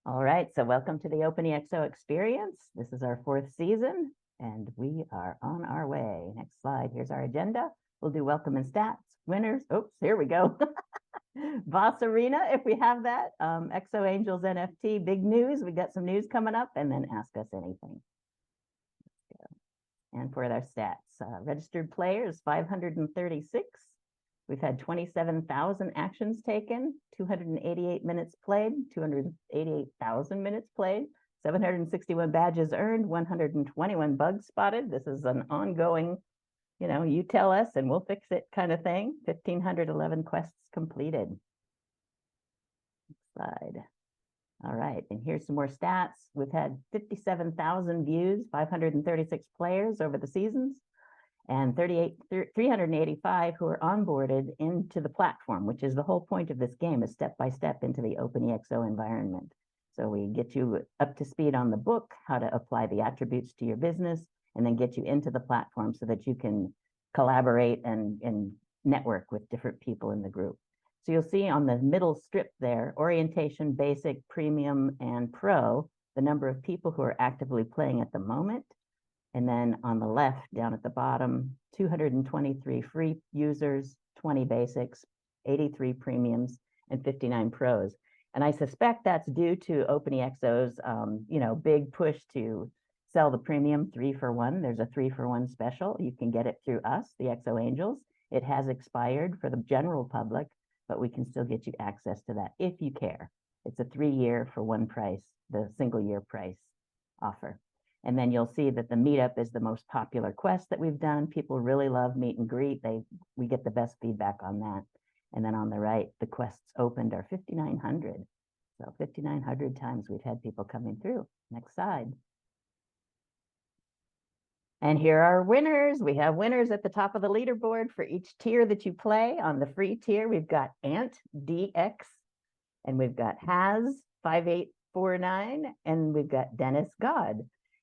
All right, so welcome to the OpenExO experience. This is our 4th season, and we are on our way. Next slide, here's our agenda. We'll do welcome and stats, winners. Oops, here we go. Boss Arena, if we have that. Exo Angels NFT, big news. We got some news coming up, and then ask us anything. And for our stats, registered players, 536. We've had 27,000 actions taken, 288 minutes played, 288,000 minutes played, 761 badges earned, 121 bugs spotted. This is an ongoing, you tell us and we'll fix it kind of thing. 1,511 quests completed. Next slide. All right, and here's some more stats. We've had 57,000 views, 536 players over the seasons, and 385 who are onboarded into the platform, which is the whole point of this game, is step by step into the OpenExO environment. So we get you up to speed on the book, how to apply the attributes to your business, and then get you into the platform so that you can collaborate and network with different people in the group. So you'll see on the middle strip there, orientation, basic, premium, and pro, the number of people who are actively playing at the moment. And then on the left, down at the bottom, 223 free users, 20 basics, 83 premiums, and 59 pros. And I suspect that's due to OpenExO's, big push to sell the premium 3-for-1. There's a 3-for-1 special. You can get it through us, the Exo Angels. It has expired for the general public, but we can still get you access to that if you care. It's a 3-year for one price, the single-year price offer. And then you'll see that the meetup is the most popular quest that we've done. People really love meet and greet. We get the best feedback on that. And then on the right, the quests opened are 5,900. So 5,900 times we've had people coming through. Next slide. And here are winners. We have winners at the top of the leaderboard for each tier that you play. On the free tier, we've got Ant DX, and we've got Haz 5849, and we've got Dennis God.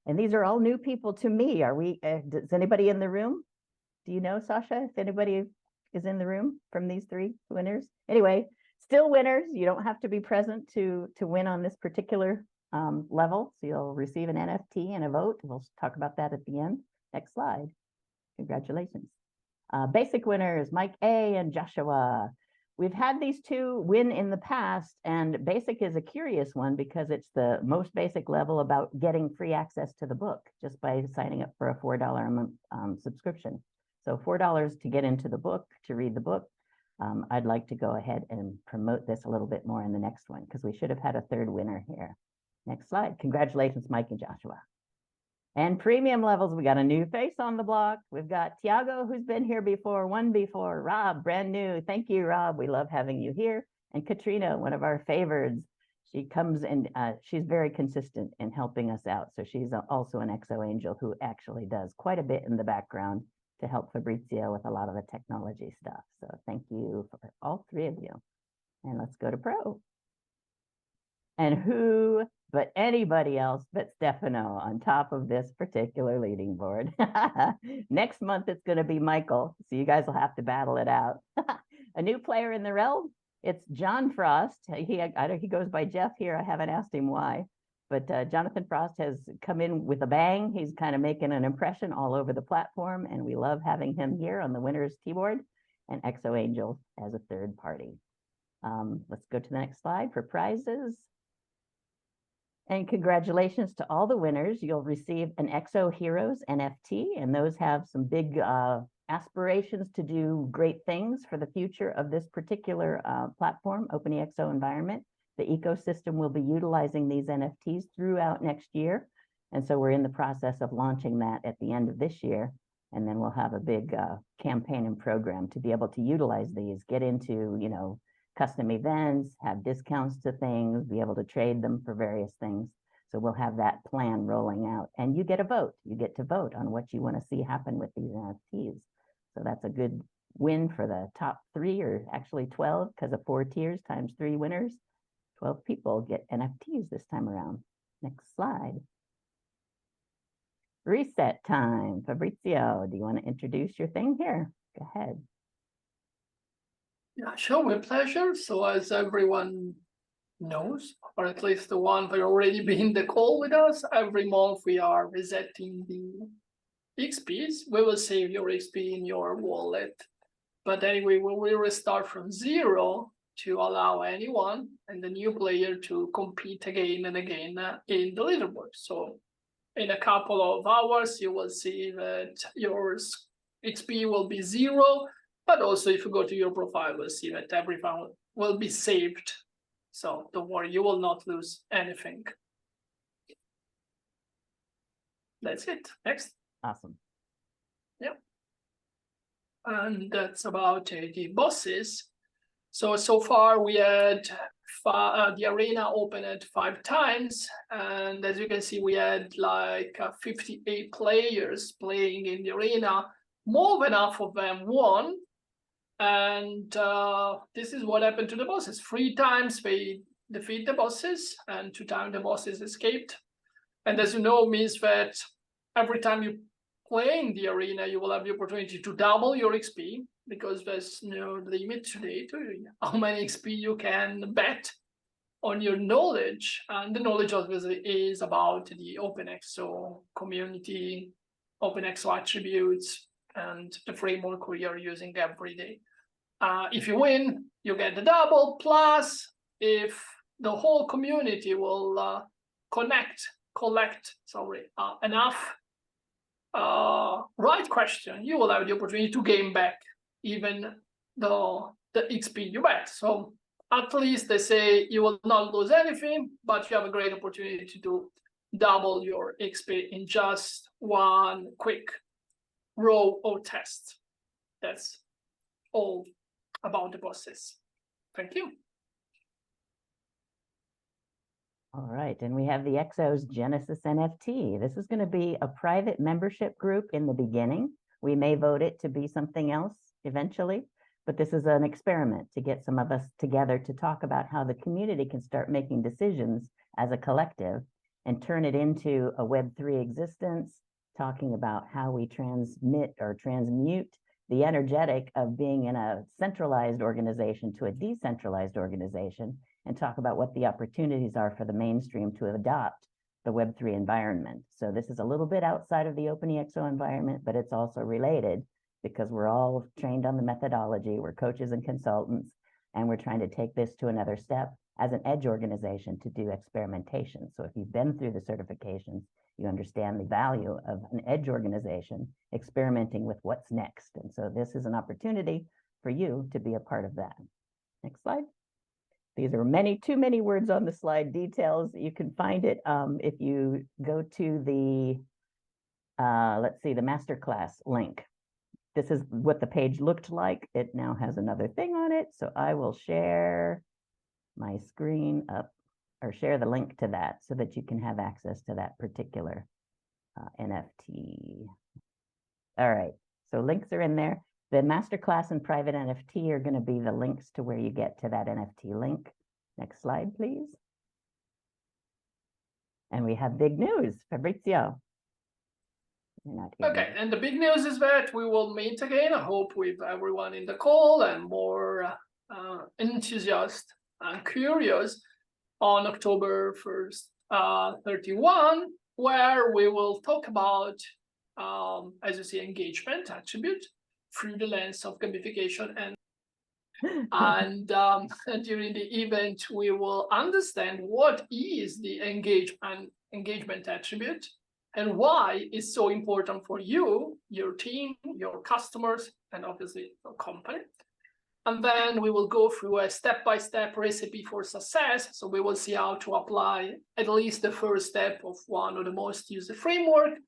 And these are all new people to me. Is anybody in the room? Do you know, Sasha, if anybody is in the room from these 3 winners? Anyway, still winners. You don't have to be present to win on this particular level. So you'll receive an NFT and a vote. We'll talk about that at the end. Next slide. Congratulations. Basic winners, Mike A and Joshua. We've had these 2 win in the past, and basic is a curious one because it's the most basic level about getting free access to the book just by signing up for a $4 a month subscription. So $4 to get into the book, to read the book. I'd like to go ahead and promote this a little bit more in the next one because we should have had a 3rd winner here. Next slide. Congratulations, Mike and Joshua. And premium levels, we got a new face on the block. We've got Tiago, who's been here before, won before. Rob, brand new. Thank you, Rob. We love having you here. And Katrina, one of our favorites. She comes and she's very consistent in helping us out. So she's also an Exo Angel who actually does quite a bit in the background to help Fabrizio with a lot of the technology stuff. So thank you for all 3 of you. And let's go to Pro. And who but anybody else but Stefano on top of this particular leading board. Next month, it's going to be Michael. So you guys will have to battle it out. A new player in the realm. It's John Frost. He goes by Jeff here. I haven't asked him why. But Jonathan Frost has come in with a bang. He's kind of making an impression all over the platform. And we love having him here on the winner's keyboard and Exo Angels as a 3rd party. Let's go to the next slide for prizes. And congratulations to all the winners. You'll receive an Exo Heroes NFT, and those have some big aspirations to do great things for the future of this particular platform, OpenExO environment. The ecosystem will be utilizing these NFTs throughout next year. And so we're in the process of launching that at the end of this year. And then we'll have a big campaign and program to be able to utilize these, get into, custom events, have discounts to things, be able to trade them for various things. So we'll have that plan rolling out. And you get a vote. You get to vote on what you want to see happen with these NFTs. So that's a good win for the top 3, or actually 12, because of 4 tiers times 3 winners. 12 people get NFTs this time around. Next slide. Reset time. Fabrizio, do you want to introduce your thing here? Go ahead. Yeah, sure, with pleasure. So as everyone knows, or at least the one that already been in the call with us, every month we are resetting the XPs. We will save your XP in your wallet. But anyway, we will restart from zero to allow anyone and the new player to compete again and again in the leaderboard. So in a couple of hours, you will see that your XP will be zero, but also if you go to your profile, you'll see that everyone will be saved. So don't worry, you will not lose anything. That's it. Next. Awesome. Yep. And that's about the bosses. So far we had the arena opened 5 times, and as you can see, we had like 58 players playing in the arena. More than half of them won, and this is what happened to the bosses. 3 times they defeat the bosses, and 2 times the bosses escaped. And as you know, means that every time you play in the arena, you will have the opportunity to double your XP, because there's no limit today to how many XP you can bet on your knowledge. And the knowledge obviously is about the OpenExO community, OpenExO attributes, and the framework we are using every day. If you win, you get the double, plus if the whole community will collect enough right question, you will have the opportunity to gain back even the XP you bet. So at least they say you will not lose anything, but you have a great opportunity to double your XP in just one quick row or test. That's all about the bosses. Thank you. All right, and we have the Exo's Genesis NFT. This is going to be a private membership group in the beginning. We may vote it to be something else eventually, but this is an experiment to get some of us together to talk about how the community can start making decisions as a collective and turn it into a Web3 existence, talking about how we transmit or transmute the energetic of being in a centralized organization to a decentralized organization, and talk about what the opportunities are for the mainstream to adopt the Web3 environment. So this is a little bit outside of the OpenExO environment, but it's also related because we're all trained on the methodology. We're coaches and consultants, and we're trying to take this to another step as an edge organization to do experimentation. So if you've been through the certifications, you understand the value of an edge organization experimenting with what's next. And so this is an opportunity for you to be a part of that. Next slide. These are too many words on the slide, details. You can find it if you go to the, let's see, the Masterclass link. This is what the page looked like. It now has another thing on it. So I will share my screen up, or share the link to that so that you can have access to that particular NFT. All right, so links are in there. The Masterclass and private NFT are going to be the links to where you get to that NFT link. Next slide, please. And we have big news. Fabrizio. You're not here. Okay, and the big news is that we will meet again, I hope with everyone in the call and more enthusiastic and curious on October 1st, 31, where we will talk about, as you see, engagement attribute through the lens of gamification. And during the event, we will understand what is the engagement attribute and why it's so important for you, your team, your customers, and obviously your company. And then we will go through a step-by-step recipe for success. So we will see how to apply at least the first step of one of the most used framework.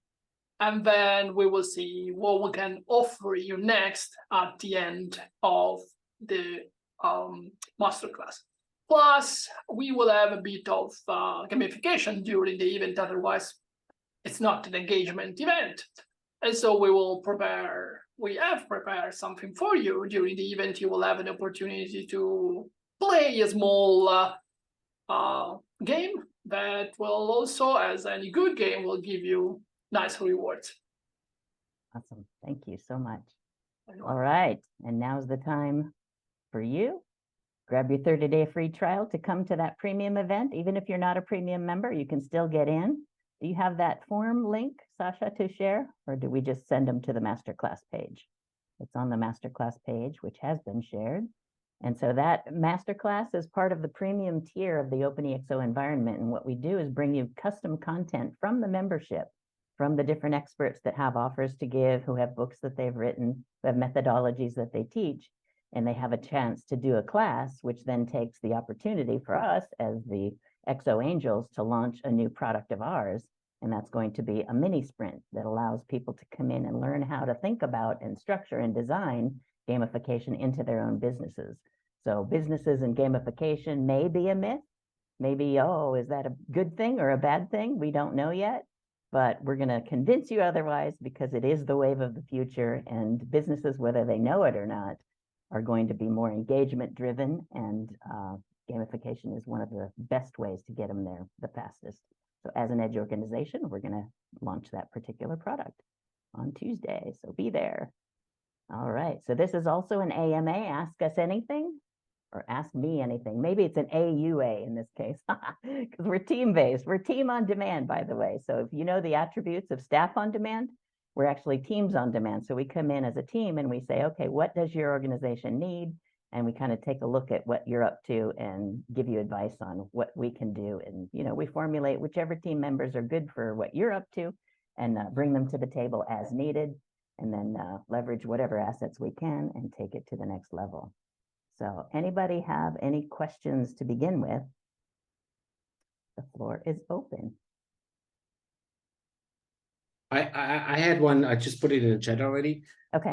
And then we will see what we can offer you next at the end of the masterclass. Plus, we will have a bit of gamification during the event. Otherwise, it's not an engagement event. And so we have prepared something for you. During the event, you will have an opportunity to play a small game that will also, as any good game, will give you nice rewards. Awesome. Thank you so much. All right. And now's the time for you grab your 30-day free trial to come to that premium event. Even if you're not a premium member, you can still get in. Do you have that form link, Sasha, to share, or do we just send them to the Masterclass page? It's on the Masterclass page, which has been shared. And so that Masterclass is part of the premium tier of the OpenExO environment. And what we do is bring you custom content from the membership, from the different experts that have offers to give, who have books that they've written, who have methodologies that they teach, and they have a chance to do a class, which then takes the opportunity for us as the EXO Angels to launch a new product of ours. And that's going to be a mini sprint that allows people to come in and learn how to think about and structure and design gamification into their own businesses. So businesses and gamification may be a myth. Maybe, oh, is that a good thing or a bad thing? We don't know yet, but we're going to convince you otherwise, because it is the wave of the future, and businesses, whether they know it or not, are going to be more engagement driven, and gamification is one of the best ways to get them there the fastest. So as an edge organization, we're going to launch that particular product on Tuesday. So be there. All right. So this is also an AMA, Ask Us Anything, or Ask Me Anything. Maybe it's an AUA in this case, because we're team-based. We're team on demand, by the way. So if you know the attributes of staff on demand, we're actually teams on demand. So we come in as a team and we say, okay, what does your organization need? And we kind of take a look at what you're up to and give you advice on what we can do. And, you know, we formulate whichever team members are good for what you're up to, and bring them to the table as needed, and then leverage whatever assets we can and take it to the next level. So anybody have any questions to begin with? The floor is open. I had one. I just put it in the chat already. Okay.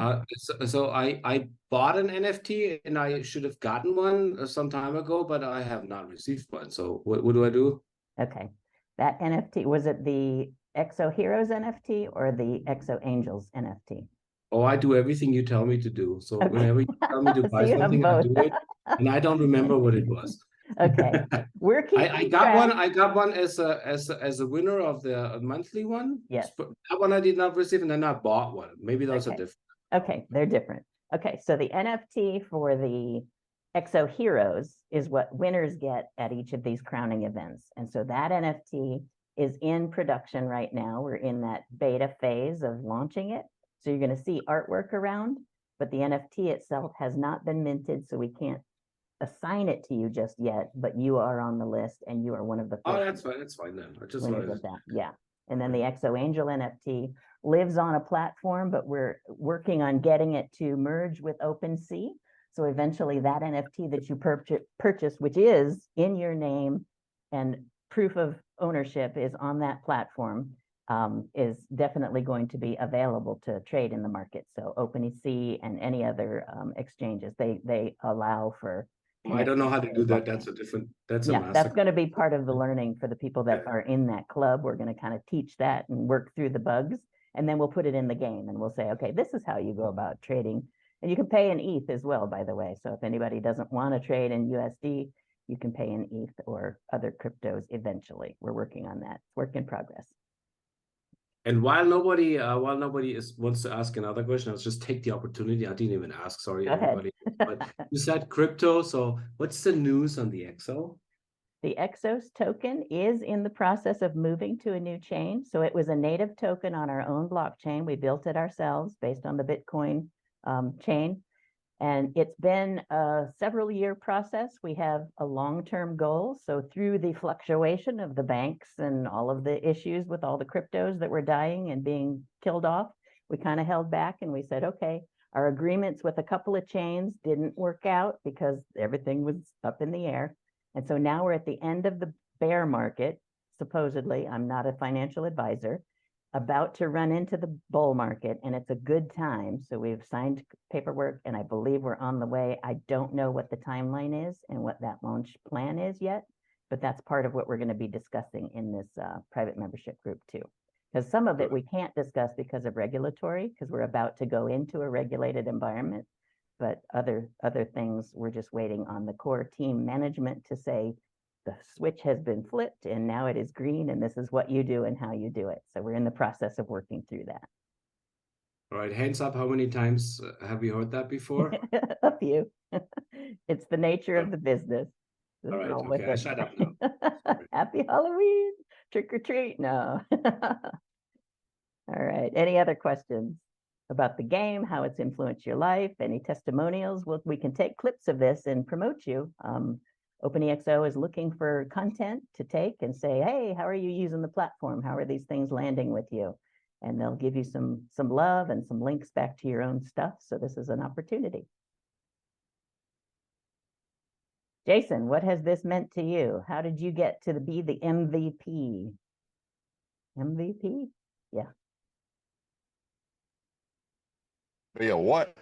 So I bought an NFT and I should have gotten one some time ago, but I have not received one. So what do I do? Okay. That NFT, was it the EXO Heroes NFT or the EXO Angels NFT? Oh, I do everything you tell me to do. So Okay. whenever you tell me to So buy you have something, I do both. it. And I don't remember what it was. Okay. We're keeping I got track. one. I got one as a winner of the monthly one. Yes. That one I did not receive, and then I bought one. Maybe those are Okay. different. Okay, they're different. Okay, so the NFT for the EXO Heroes is what winners get at each of these crowning events. And so that NFT is in production right now. We're in that beta phase of launching it. So you're going to see artwork around, but the NFT itself has not been minted, so we can't assign it to you just yet, but you are on the list and you are one of the Oh, that's fine. That's fine then. I just winners wanted of that. Yeah. And then the EXO Angel NFT lives on a platform, but we're working on getting it to merge with OpenExO. So eventually that NFT that you purchase, which is in your name and proof of ownership is on that platform, is definitely going to be available to trade in the market. So OpenExO and any other exchanges, they allow for. I don't know how to do that. That's a master. That's going to be part of the learning for the people that are in that club. We're going to kind of teach that and work through the bugs, and then we'll put it in the game and we'll say, okay, this is how you go about trading. And you can pay in ETH as well, by the way. So if anybody doesn't want to trade in USD, you can pay in ETH or other cryptos eventually. We're working on that. It's work in progress. And while nobody wants to ask another question, I'll just take the opportunity. I didn't even ask, sorry, everybody. But you said crypto, so what's the news on the EXO? The EXOS token is in the process of moving to a new chain. So it was a native token on our own blockchain. We built it ourselves based on the Bitcoin chain. And it's been a several-year process. We have a long-term goal. So through the fluctuation of the banks and all of the issues with all the cryptos that were dying and being killed off, we kind of held back and we said, okay, our agreements with a couple of chains didn't work out because everything was up in the air. And so now we're at the end of the bear market, supposedly. I'm not a financial advisor, about to run into the bull market, and it's a good time. So we've signed paperwork and I believe we're on the way. I don't know what the timeline is and what that launch plan is yet, but that's part of what we're going to be discussing in this private membership group too. Because some of it we can't discuss because of regulatory, because we're about to go into a regulated environment. But other things, we're just waiting on the core team management to say, the switch has been flipped and now it is green and this is what you do and how you do it. So we're in the process of working through that. All right, hands up, how many times have you heard that before? A few. It's the nature of the business. All Just right, roll with okay, I it. shut up now. Sorry. Happy Halloween, trick or treat. No. All right. Any other questions about the game, how it's influenced your life, any testimonials? Well, we can take clips of this and promote you. OpenExO is looking for content to take and say, hey, how are you using the platform? How are these things landing with you? And they'll give you some love and some links back to your own stuff. So this is an opportunity. Jason, what has this meant to you? How did you get to be the MVP? MVP? Yeah. Be a what?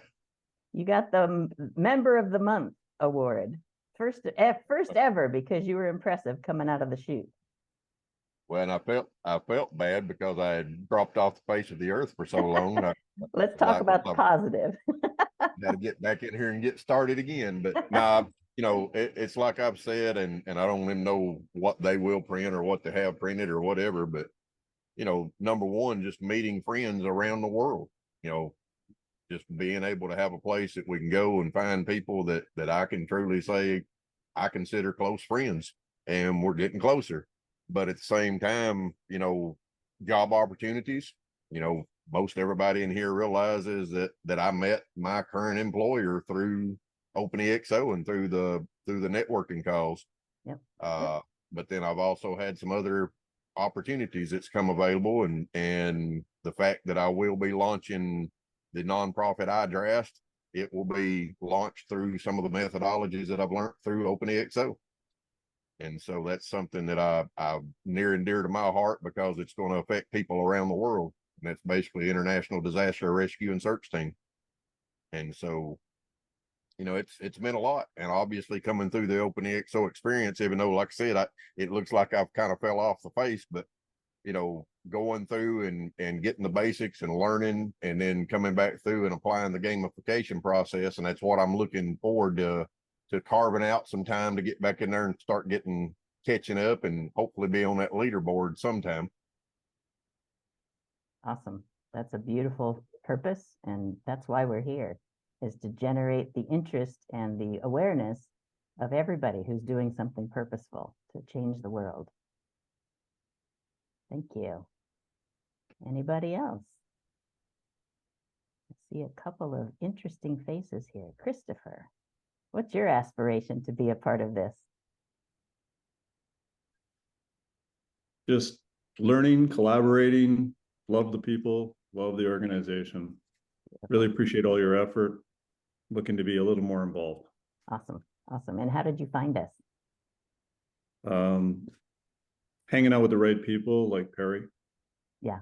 You got the Member of the Month award. First ever, because you were impressive coming out of the chute. Well, and I felt bad because I had dropped off the face of the earth for so long. Let's talk about the positive. Got to get back in here and get started again. But nah, you know, it's like I've said, and I don't even know what they will print or what they have printed or whatever. But you know, number one, just meeting friends around the world. You know, just being able to have a place that we can go and find people that I can truly say I consider close friends, and we're getting closer. But at the same time, you know, job opportunities, you know, most everybody in here realizes that I met my current employer through OpenExO and through the networking calls. Yep. But then I've also had some other opportunities that's come available, and the fact that I will be launching the nonprofit iDraft, it will be launched through some of the methodologies that I've learned through OpenExO. And so that's something that I near and dear to my heart because it's going to affect people around the world. And that's basically International Disaster Rescue and Search Team. And so, you know, it's meant a lot. And obviously coming through the OpenExO experience, even though, like I said, it looks like I've kind of fell off the face, but, you know, going through and getting the basics and learning and then coming back through and applying the gamification process. And that's what I'm looking forward to carving out some time to get back in there and start catching up and hopefully be on that leaderboard sometime. Awesome. That's a beautiful purpose. And that's why we're here, is to generate the interest and the awareness of everybody who's doing something purposeful to change the world. Thank you. Anybody else? I see a couple of interesting faces here. Christopher, what's your aspiration to be a part of this? Just learning, collaborating, love the people, love the organization. Really appreciate all your effort. Looking to be a little more involved. Awesome. Awesome. And how did you find us? Hanging out with the right people like Perry. Yeah.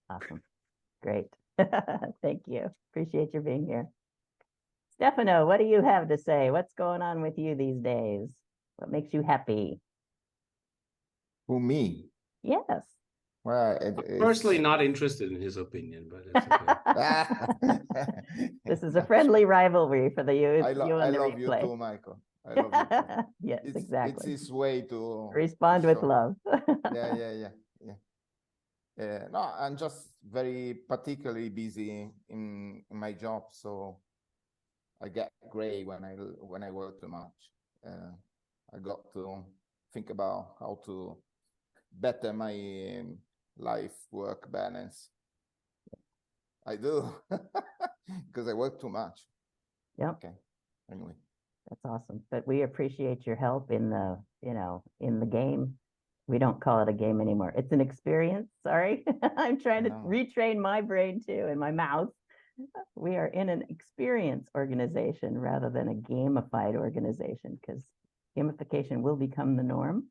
Awesome. Great. Thank you. Appreciate you being here. Stefano, what do you have to say? What's going on with you these days? What makes you happy? Who, me? Yes. Well, I'm personally not interested in his opinion, but it's okay. This is a friendly rivalry for the I and love the you replay. too, Michael. I love you too. Yes, exactly. It's his way to respond with show. love. Yeah. No, I'm just very particularly busy in my job, so I get gray when I work too much. I got to think about how to better my life-work balance. I do because I work too much. Yep. Okay. Anyway, that's awesome. But we appreciate your help in the, in the game. We don't call it a game anymore. It's an experience. Sorry. I'm trying to retrain my brain too and my mouth. We are in an experience organization rather than a gamified organization, because gamification will become the norm.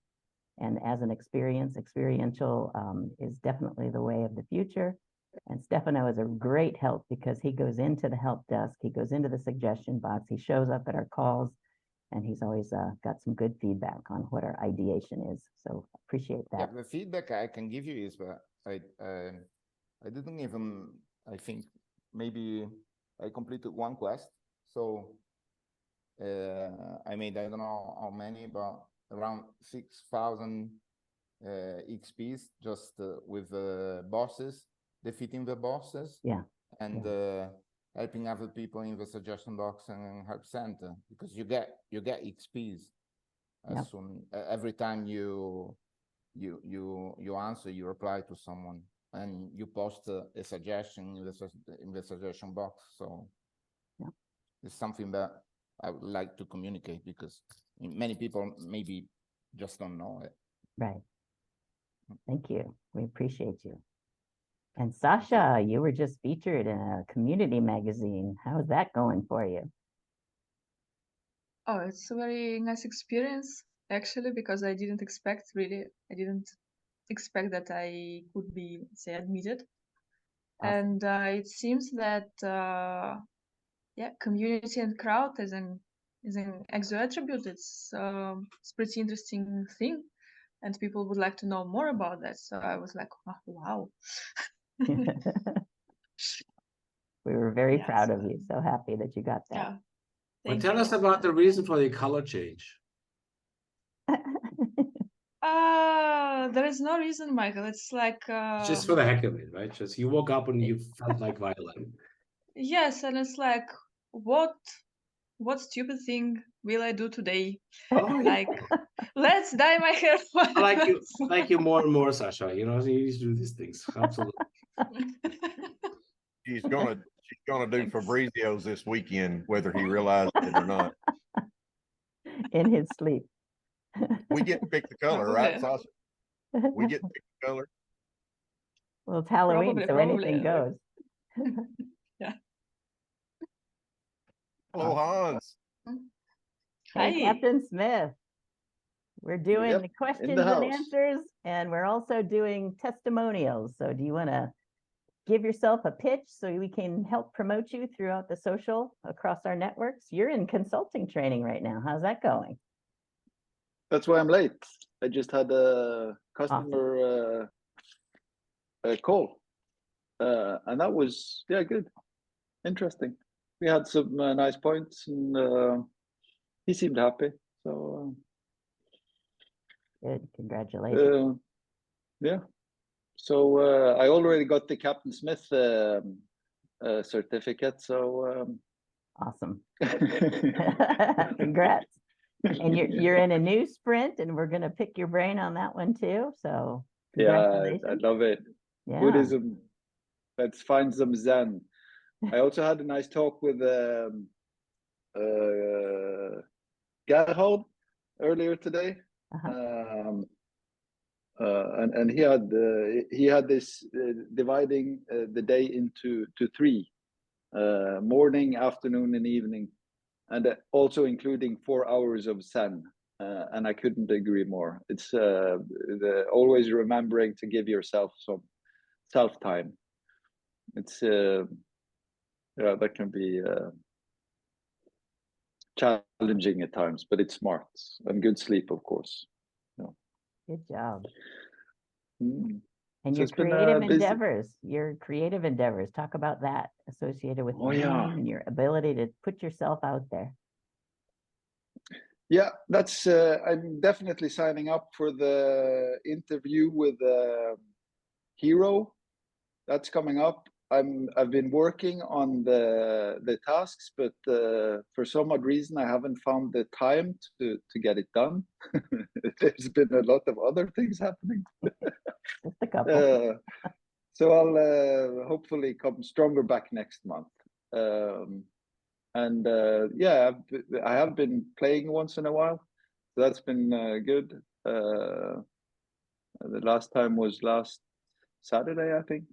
And as an experiential is definitely the way of the future. And Stefano is a great help because he goes into the help desk, he goes into the suggestion box, he shows up at our calls, and he's always got some good feedback on what our ideation is. So appreciate that. Yeah, the feedback I can give you is I didn't even, I think maybe I completed one quest. So I made, I don't know how many, but around 6,000 XPs just with the bosses, defeating the bosses. Yeah. And helping other people in the suggestion box and help center, because you get XPs as Yep. soon every time you answer, you reply to someone, and you post a suggestion in the suggestion box. So Yep. it's something that I would like to communicate, because many people maybe just don't know it. Right. Thank you. We appreciate you. And Sasha, you were just featured in a community magazine. How's that going for you? Oh, it's a very nice experience, actually, because I didn't expect that I could be, say, admitted. Awesome. And it seems that community and crowd is an EXO attribute. It's pretty interesting thing, and people would like to know more about that. So I was like, oh, wow. We were very Yes. proud of you. So happy that you got that. Yeah. Well, Thank tell you. us about the reason for the color change. There is no reason, Michael. It's like Just for the heck of it, right? Just you woke up and you felt like violin. yes, and it's like what stupid thing will I do today? Oh, Like, let's dye my hair. I like you more and more, Sasha. You know, you need to do these things. Absolutely. She's gonna do Thanks. Fabrizios this weekend, whether he realizes it or not. In his sleep. We get to pick the color, right, Probably. Sasha? We get to pick the color. Well, it's Halloween, so anything goes. Yeah. Hello, Hans. Hey, Hi. Captain Smith. We're doing Yep, the questions in the and house. answers, and we're also doing testimonials. So do you want to give yourself a pitch so we can help promote you throughout the social across our networks? You're in consulting training right now. How's that going? That's why I'm late. I just had a customer call, and that was good, interesting. We had some nice points, and he seemed happy. So Good, congratulations. yeah. So I already got the Captain Smith certificate. So Awesome. Congrats. And you're in a new sprint, and we're going to pick your brain on that one too. So yeah, I love it. Yeah. Buddhism. Let's find some Zen. I also had a nice talk with Gerhard earlier today. And he had this dividing the day into three, morning, afternoon, and evening, and also including 4 hours of Zen. And I couldn't agree more. It's always remembering to give yourself some self time. It's that can be challenging at times, but it's smart, and good sleep, of course. Good job. Mm. And So your it's been, creative endeavors, talk about that associated with your name and your ability to put yourself out there. Yeah, that's I'm definitely signing up for the interview with Hero. That's coming up. I've been working on the tasks, but for some odd reason I haven't found the time to get it done. There's been a lot of other things happening. Just a couple. So I'll hopefully come stronger back next month. And I have been playing once in a while, so that's been good. The last time was last Saturday, I think.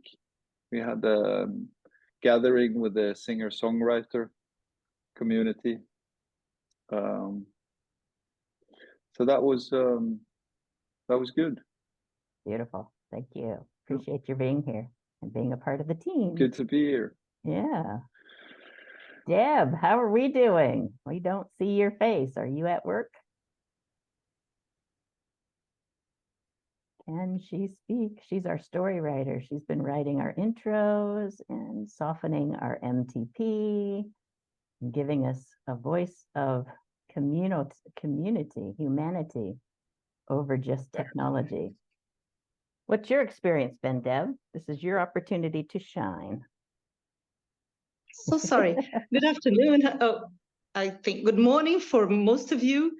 We had a gathering with the singer-songwriter community. So that was good. Beautiful. Thank you. Appreciate you being here and being a part of the team. Good to be here. Yeah. Deb, how are we doing? We don't see your face. Are you at work? Can she speak? She's our story writer. She's been writing our intros and softening our MTP and giving us a voice of humanity over just technology. What's your experience been, Deb? This is your opportunity to shine. So sorry. Good afternoon. Oh, I think good morning for most of you.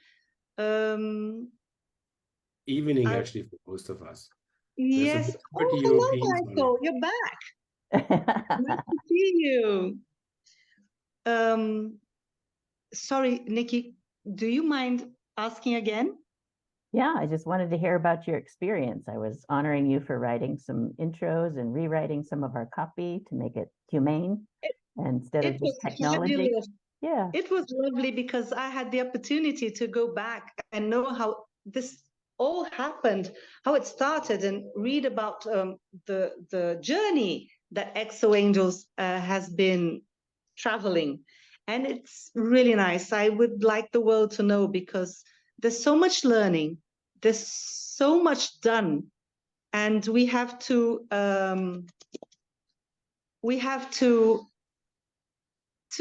Evening, actually, for most of us. Yes. Oh, pretty hello, Europeans. Michael. You're back. Nice to see you. Sorry, Nikki, do you mind asking again? Yeah, I just wanted to hear about your experience. I was honoring you for writing some intros and rewriting some of our copy to make it humane instead of just technology. Fabulous. Yeah. It was lovely because I had the opportunity to go back and know how this all happened, how it started, and read about the journey that EXO Angels has been traveling. And it's really nice. I would like the world to know, because there's so much learning, there's so much done, and we have to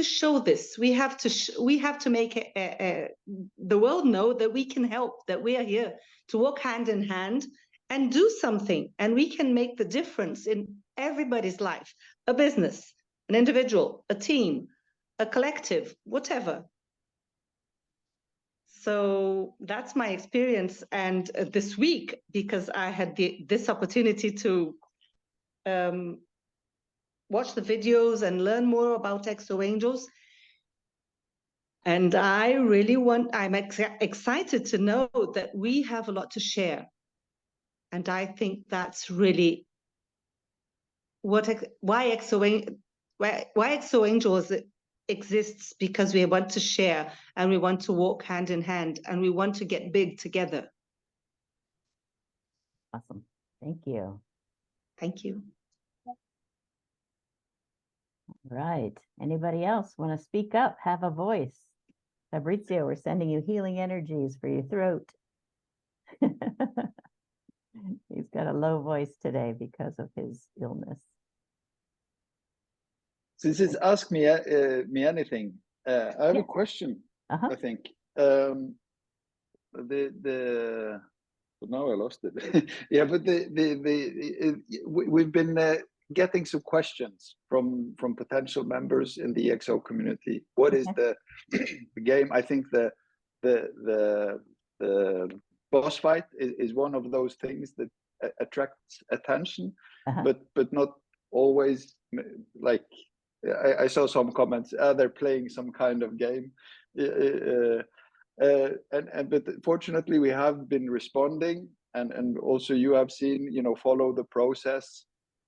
show this. We have to make the world know that we can help, that we are here to walk hand in hand and do something, and we can make the difference in everybody's life, a business, an individual, a team, a collective, whatever. So that's my experience. And this week, because I had this opportunity to watch the videos and learn more about EXO Angels, and I'm excited to know that we have a lot to share. And I think that's really why EXO Angels exists, because we want to share and we want to walk hand in hand and we want to get big together. Awesome. Thank you. Thank you. Right. Anybody else want to speak up, have a voice? Fabrizio, we're sending you healing energies for your throat. He's got a low voice today because of his illness. Since it's ask me anything, I have a question. I think but now I lost it. Yeah, but we've been getting some questions from potential members in the EXO community. What is the game? I think the boss fight is one of those things that attracts attention, but not always. Like I saw some comments, they're playing some kind of game. But fortunately we have been responding, and also you have seen, follow the process,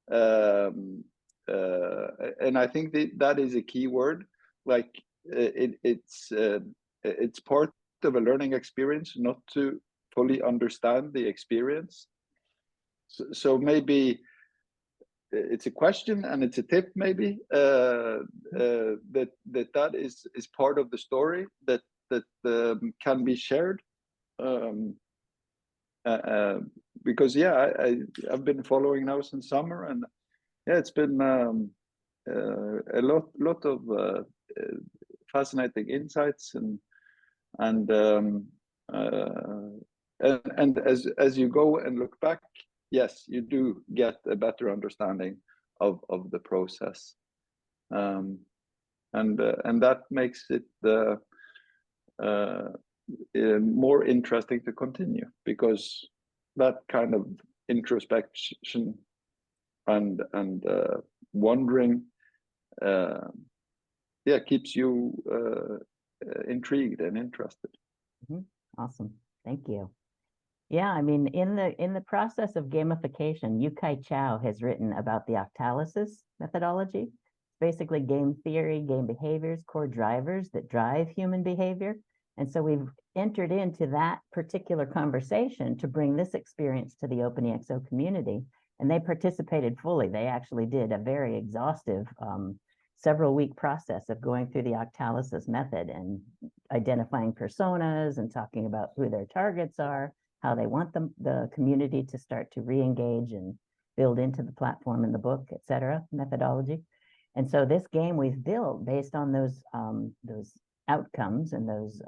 and I think that is a key word. Like it's part of a learning experience not to fully understand the experience. So maybe it's a question and it's a tip, maybe that is part of the story that can be shared, because I've been following now since summer, and it's been a lot of fascinating insights, and as you go and look back, yes, you do get a better understanding of the process, and that makes it more interesting to continue, because that kind of introspection and wondering keeps you intrigued and interested. Awesome, thank you. Yeah, I mean, in the process of gamification, Yukai Chow has written about the octalysis methodology. It's basically game theory, game behaviors, core drivers that drive human behavior. And so we've entered into that particular conversation to bring this experience to the OpenExO community, and they participated fully. They actually did a very exhaustive several-week process of going through the octalysis method and identifying personas and talking about who their targets are, how they want the community to start to re-engage and build into the platform in the book, et cetera, methodology. And so this game we've built based on those outcomes and those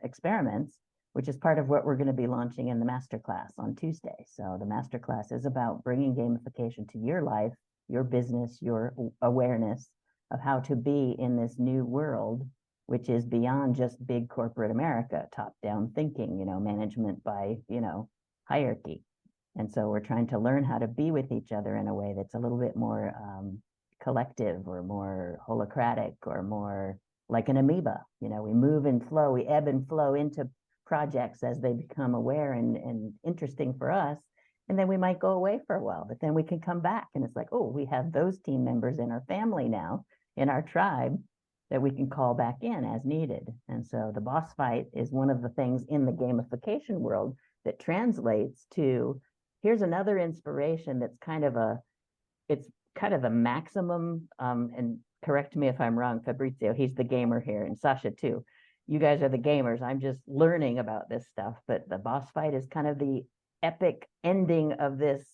experiments, which is part of what we're going to be launching in the Masterclass on Tuesday. So the Masterclass is about bringing gamification to your life, your business, your awareness, of how to be in this new world, which is beyond just big corporate America, top-down thinking, management by, hierarchy. And so we're trying to learn how to be with each other in a way that's a little bit more collective or more holocratic or more like an amoeba. We move and flow, we ebb and flow into projects as they become aware and interesting for us. And then we might go away for a while, but then we can come back and it's like, oh, we have those team members in our family now, in our tribe, that we can call back in as needed. And so the boss fight is one of the things in the gamification world that translates to, here's another inspiration that's it's kind of the maximum, and correct me if I'm wrong, Fabrizio, he's the gamer here, and Sasha too. You guys are the gamers. I'm just learning about this stuff, but the boss fight is kind of the epic ending of this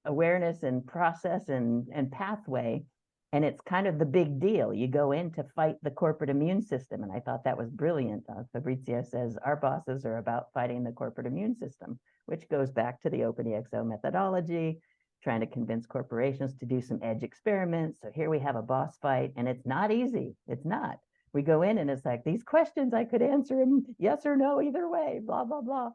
awareness and process and pathway. And it's kind of the big deal. You go in to fight the corporate immune system. And I thought that was brilliant. Fabrizio says our bosses are about fighting the corporate immune system, which goes back to the OpenExO methodology, trying to convince corporations to do some edge experiments. So here we have a boss fight, and it's not easy. It's not. We go in and it's like, these questions, I could answer them yes or no either way, blah, blah, blah.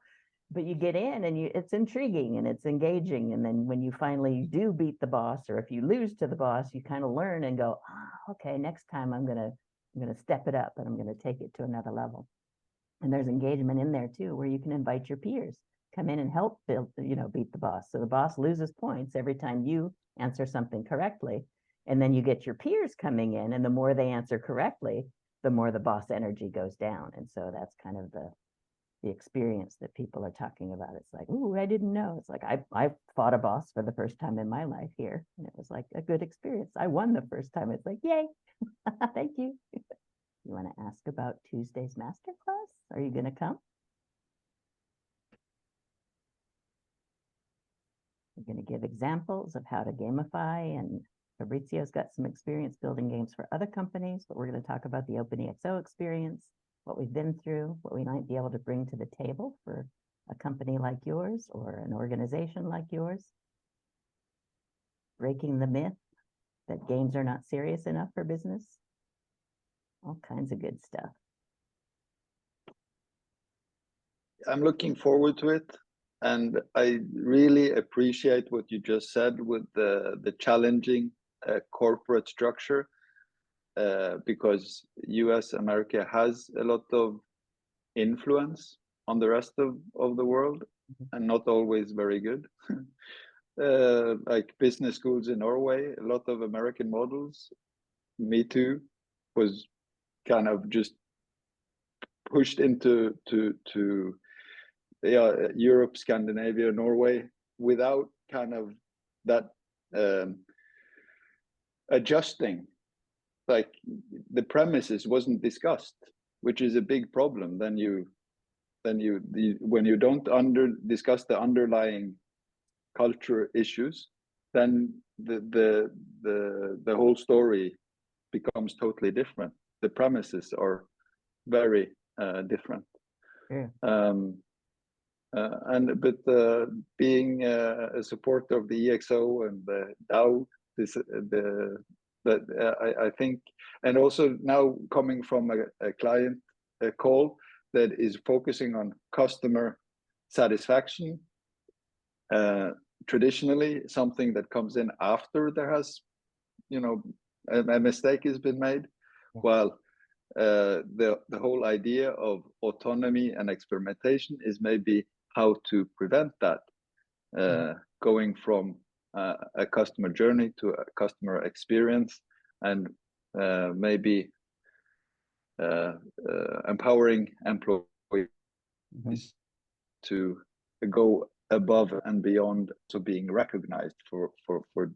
But you get in and it's intriguing and it's engaging. And then when you finally do beat the boss, or if you lose to the boss, you kind of learn and go, okay, next time I'm gonna step it up and I'm gonna take it to another level. And there's engagement in there too, where you can invite your peers, come in and help beat the boss. So the boss loses points every time you answer something correctly. And then you get your peers coming in, and the more they answer correctly, the more the boss energy goes down. And so that's kind of the experience that people are talking about. It's like, ooh, I didn't know. It's like, I fought a boss for the first time in my life here, and it was like a good experience. I won the first time. It's like, yay, thank you. You want to ask about Tuesday's masterclass? Are you going to come? We're going to give examples of how to gamify, and Fabrizio's got some experience building games for other companies, but we're going to talk about the OpenExO experience, what we've been through, what we might be able to bring to the table for a company like yours or an organization like yours. Breaking the myth that games are not serious enough for business. All kinds of good stuff. I'm looking forward to it. And I really appreciate what you just said with the challenging corporate structure. Because US America has a lot of influence on the rest of the world, and not always very good. Like business schools in Norway, a lot of American models, me too, was kind of just pushed into Europe, Scandinavia, Norway, without kind of that adjusting. Like the premises wasn't discussed, which is a big problem. When you don't discuss the underlying culture issues, then the whole story becomes totally different. The premises are very different. Yeah. Being a supporter of the EXO and the DAO, I think, and also now coming from a client call that is focusing on customer satisfaction, traditionally something that comes in after there has, a mistake has been made. Yeah. Well, the whole idea of autonomy and experimentation is maybe how to prevent that, going from a customer journey to a customer experience, and maybe empowering employees to go above and beyond to being recognized for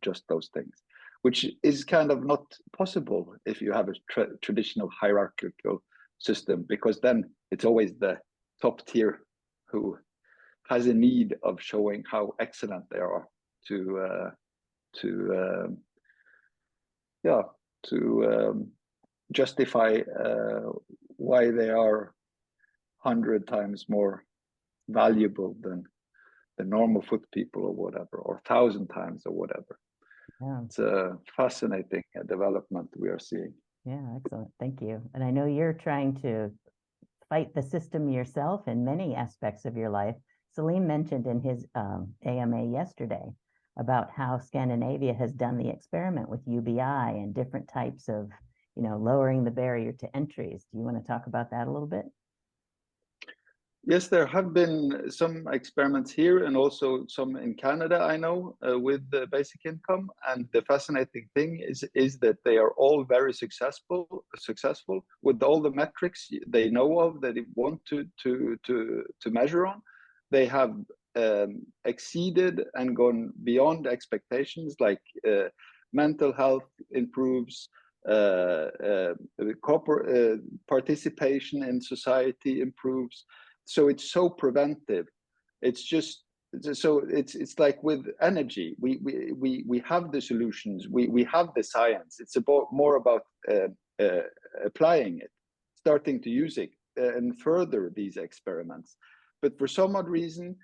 just those things, which is kind of not possible if you have a traditional hierarchical system, because then it's always the top tier who has a need of showing how excellent they are to justify why they are 100 times more valuable than the normal foot people or whatever, or 1,000 times or whatever. Yeah. It's a fascinating development we are seeing. Yeah, excellent. Thank you. And I know you're trying to fight the system yourself in many aspects of your life. Salim mentioned in his AMA yesterday about how Scandinavia has done the experiment with UBI and different types of, lowering the barrier to entries. Do you want to talk about that a little bit? Yes, there have been some experiments here and also some in Canada, I know, with the basic income. And the fascinating thing is that they are all very successful with all the metrics they know of that they want to measure on. They have exceeded and gone beyond expectations, like mental health improves, participation in society improves. So it's so preventive. It's just so it's like with energy. We have the solutions. We have the science. It's more about applying it, starting to use it, and further these experiments. But for some odd reason,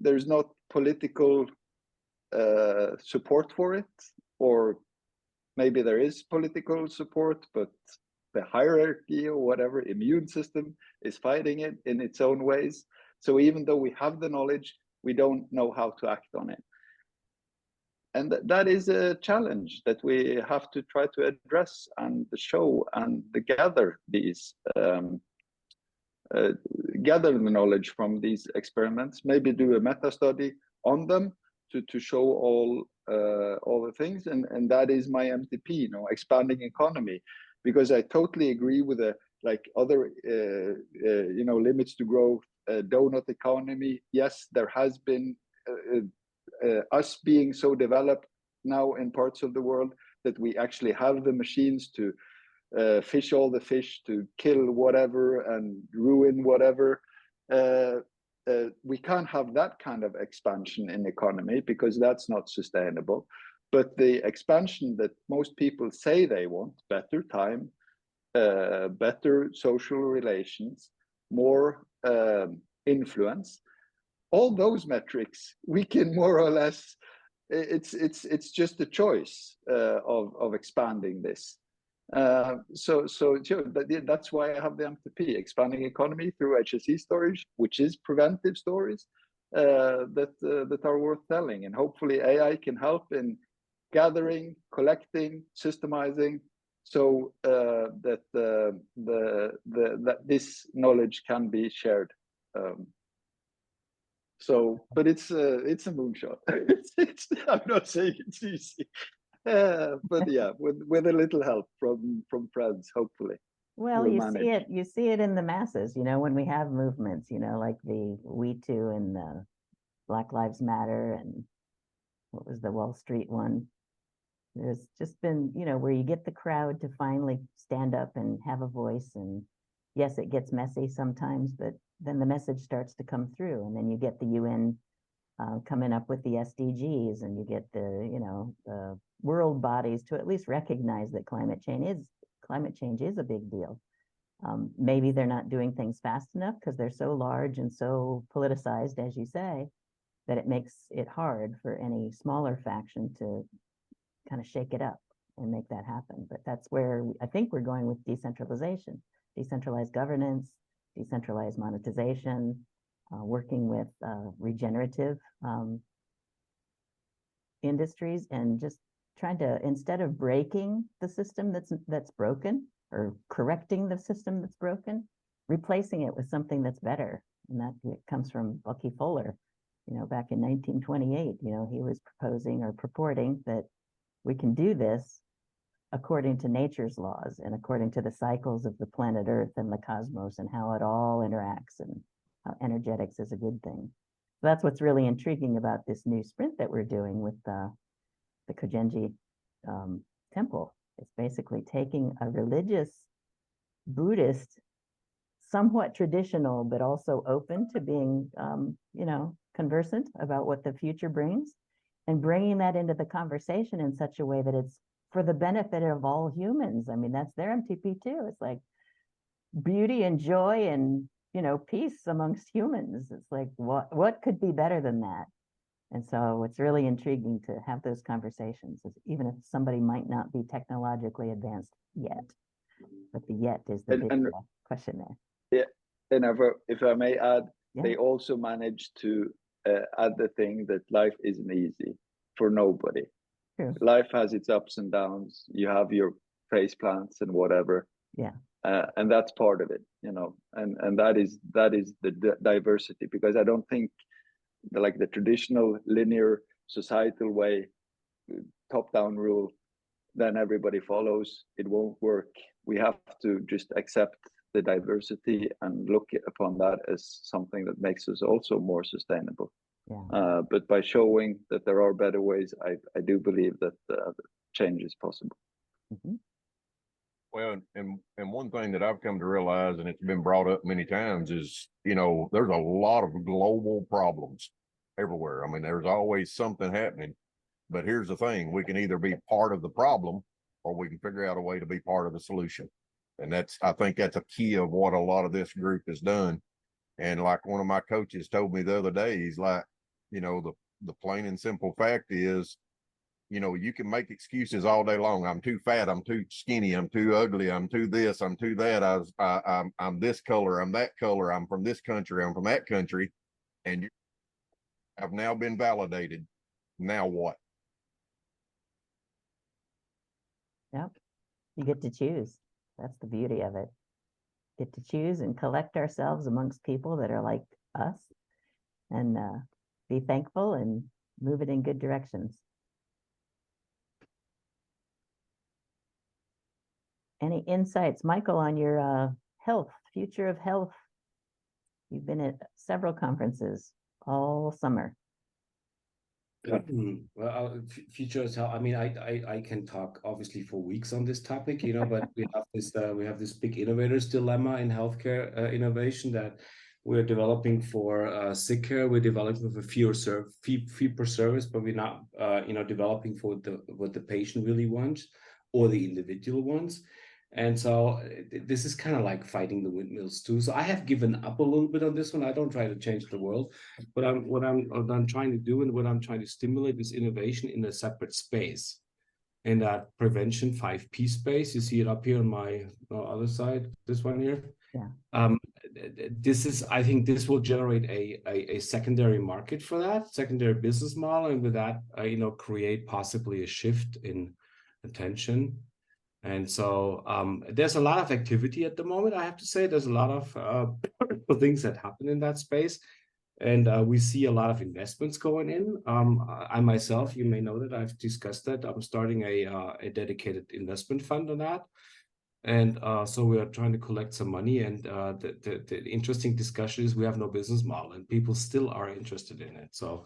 there's not political support for it, or maybe there is political support, but the hierarchy or whatever immune system is fighting it in its own ways. So even though we have the knowledge, we don't know how to act on it. And that is a challenge that we have to try to address and show and gather these, gather the knowledge from these experiments, maybe do a meta study on them to show all the things. And that is my MTP, expanding economy. Because I totally agree with other limits to growth, donut economy. Yes, there has been us being so developed now in parts of the world that we actually have the machines to fish all the fish, to kill whatever and ruin whatever. We can't have that kind of expansion in economy because that's not sustainable. But the expansion that most people say they want, better time, better social relations, more influence, all those metrics, we can more or less, it's just a choice of expanding this. So that's why I have the MTP, expanding economy through HSE stories, which is preventive stories that are worth telling. And hopefully AI can help in gathering, collecting, systemizing, so that that this knowledge can be shared. But it's a moonshot. I'm not saying it's easy, but yeah, with a little help from friends, hopefully. Well, you see it in the masses. When we have movements, like the We Too and the Black Lives Matter, and what was the Wall Street one? There's just been, where you get the crowd to finally stand up and have a voice. And yes, it gets messy sometimes, but then the message starts to come through. And then you get the UN coming up with the SDGs, and you get the world bodies to at least recognize that climate change is a big deal. Maybe they're not doing things fast enough because they're so large and so politicized, as you say, that it makes it hard for any smaller faction to kind of shake it up and make that happen. But that's where I think we're going with decentralization, decentralized governance, decentralized monetization, working with regenerative industries, and just trying to, instead of breaking the system that's broken or correcting the system that's broken, replacing it with something that's better. And that comes from Bucky Fuller, back in 1928. He was proposing or purporting that we can do this according to nature's laws and according to the cycles of the planet Earth and the cosmos and how it all interacts, and how energetics is a good thing. So that's what's really intriguing about this new sprint that we're doing with the Kogenji temple. It's basically taking a religious, Buddhist, somewhat traditional, but also open to being, conversant about what the future brings, and bringing that into the conversation in such a way that it's for the benefit of all humans. I mean, that's their MTP too. It's like beauty and joy and, peace amongst humans. It's like, what could be better than that? And so it's really intriguing to have those conversations, even if somebody might not be technologically advanced yet. But the yet is the big question there. Yeah, and if I may add, they also managed to add the thing that life isn't easy for nobody. True. Life has its ups and downs. You have your face plants and whatever. Yeah. And that's part of it, you know, and that is the diversity, because I don't think the traditional linear societal way, top-down rule, then everybody follows. It won't work. We have to just accept the diversity and look upon that as something that makes us also more sustainable. Yeah. But by showing that there are better ways, I do believe that change is possible. Mm-hmm. Well, and one thing that I've come to realize, and it's been brought up many times, is, you know, there's a lot of global problems everywhere. I mean, there's always something happening. But here's the thing, we can either be part of the problem or we can figure out a way to be part of the solution. And I think that's a key of what a lot of this group has done. And like one of my coaches told me the other day, he's like, you know, the plain and simple fact is, you know, you can make excuses all day long. I'm too fat. I'm too skinny. I'm too ugly. I'm too this. I'm too that. I'm this color. I'm that color. I'm from this country. I'm from that country. And I've now been validated. Now what? Yep. You get to choose. That's the beauty of it. Get to choose and collect ourselves amongst people that are like us, and be thankful and move it in good directions. Any insights, Michael, on your health, future of health? You've been at several conferences all summer. Well, future is how, I mean, I can talk obviously for weeks on this topic, you know, but we have this big innovators dilemma in healthcare innovation that we're developing for sick care. We're developing for fee per service, but we're not, you know, developing for what the patient really wants or the individual wants. And so this is kind of like fighting the windmills too. So I have given up a little bit on this one. I don't try to change the world, but what I'm trying to do and what I'm trying to stimulate is innovation in a separate space. In that prevention 5P space, you see it up here on my other side, this one here. Yeah. I think this will generate a secondary market for that, secondary business model, and with that, you know, create possibly a shift in attention. And so there's a lot of activity at the moment. I have to say there's a lot of things that happen in that space. And we see a lot of investments going in. I myself, you may know that I've discussed that. I'm starting a dedicated investment fund on that. And so we are trying to collect some money. And the interesting discussion is we have no business model and people still are interested in it. So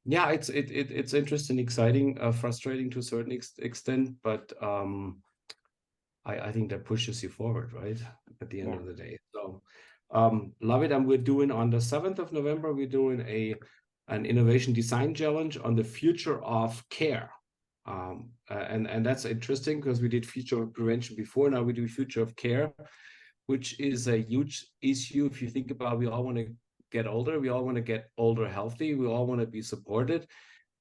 yeah, it's interesting, exciting, frustrating to a certain extent, but I think that pushes you forward, right? At the end of the day. So love it. And we're doing on the 7th of November, we're doing an innovation design challenge on the future of care. And that's interesting because we did future of prevention before. Now we do future of care, which is a huge issue. If you think about, we all want to get older. We all want to get older healthy. We all want to be supported.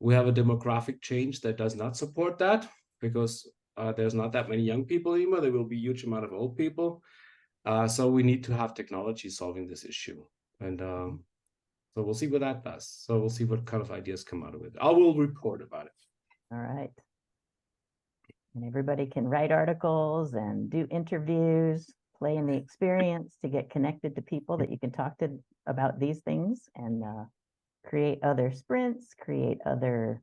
We have a demographic change that does not support that because there's not that many young people anymore. There will be a huge amount of old people. So we need to have technology solving this issue. And so we'll see what that does. So we'll see what kind of ideas come out of it. I will report about it. All right. And everybody can write articles and do interviews, play in the experience to get connected to people that you can talk to about these things, and create other sprints, create other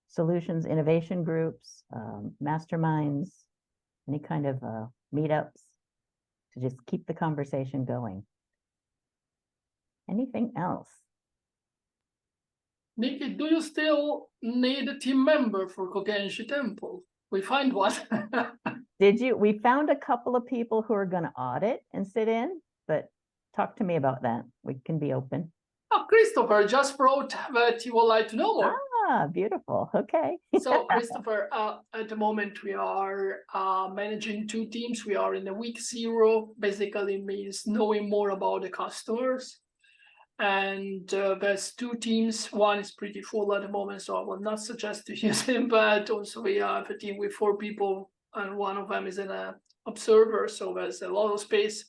solutions, innovation groups, masterminds, any kind of meetups to just keep the conversation going. Anything else? Nikki, do you still need a team member for Kogenshi Temple? We find one. Did you? We found a couple of people who are going to audit and sit in, but talk to me about that. We can be open. Oh, Christopher just wrote that he would like to know more. Ah, beautiful. Okay. So, Christopher, at the moment we are managing 2 teams. We are in the week 0, basically means knowing more about the customers. And there's two teams. One is pretty full at the moment, so I would not suggest to use him. But also we have a team with 4 people, and one of them is an observer, so there's a lot of space.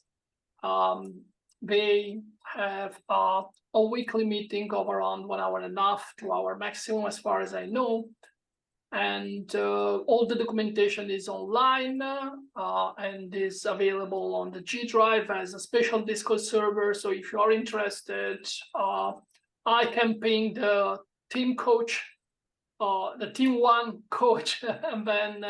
They have a weekly meeting of around 1 hour and a half, 2 hour maximum, as far as I know. And all the documentation is online and is available on the G Drive as a special Discord server. So if you are interested, I can ping the team coach, the team 1 coach, and then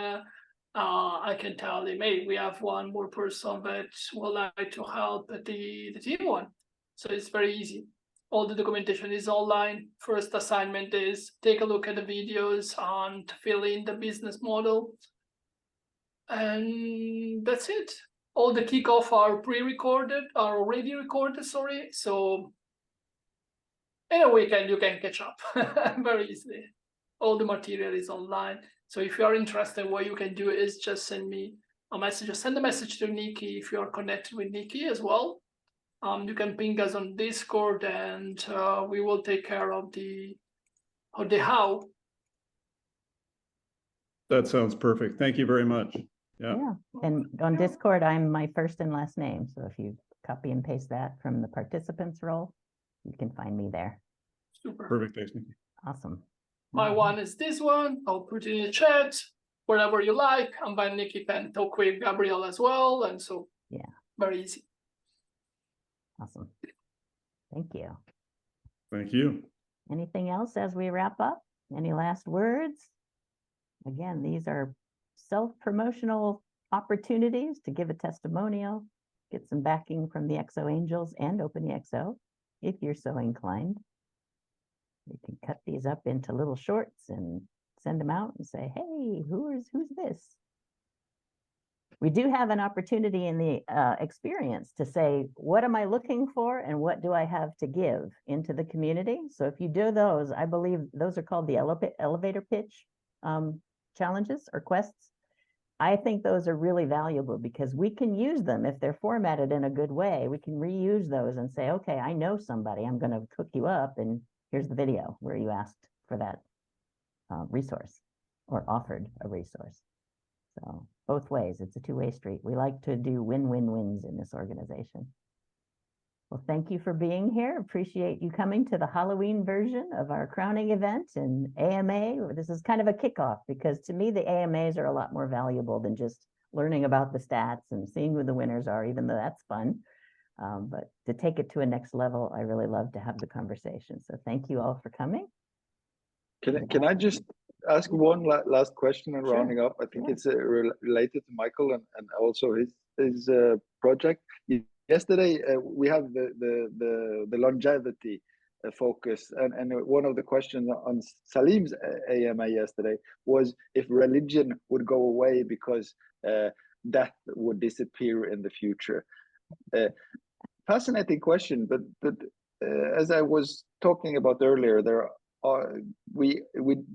I can tell him, hey, we have one more person that would like to help the team 1. So it's very easy. All the documentation is online. First assignment is take a look at the videos and fill in the business model. And that's it. All the kickoff are are already recorded, sorry. So in a weekend, you can catch up very easily. All the material is online. So if you are interested, what you can do is just send me a message or send a message to Nikki if you are connected with Nikki as well. You can ping us on Discord, and we will take care of the how. That sounds perfect. Thank you very much. Yeah, and on Discord, I'm my first and last name. So if you copy and paste that from the participants role, you can find me there. Super. Perfect. Thanks, Nikki. Awesome. My one is this one. I'll put it in the chat, wherever you like. And then Nikki can talk with Gabriel as well. And so, yeah, very easy. Awesome. Thank you. Thank you. Anything else as we wrap up? Any last words? Again, these are self-promotional opportunities to give a testimonial, get some backing from the EXO Angels and OpenExO, if you're so inclined. You can cut these up into little shorts and send them out and say, hey, who's this? We do have an opportunity in the experience to say, what am I looking for and what do I have to give into the community? So if you do those, I believe those are called the elevator pitch challenges or quests. I think those are really valuable because we can use them if they're formatted in a good way. We can reuse those and say, okay, I know somebody, I'm going to cook you up, and here's the video where you asked for that resource or offered a resource. So both ways, it's a two-way street. We like to do win-win-wins in this organization. Well, thank you for being here. Appreciate you coming to the Halloween version of our crowning event and AMA. This is kind of a kickoff because to me, the AMAs are a lot more valuable than just learning about the stats and seeing who the winners are, even though that's fun. But to take it to a next level, I really love to have the conversation. So thank you all for coming. Can I just ask one last question and Sure. rounding up? I think it's related to Michael and also his project. Yesterday we have the longevity focus, and one of the questions on Salim's AMA yesterday was if religion would go away because death would disappear in the future. Fascinating question, but as I was talking about earlier, there are we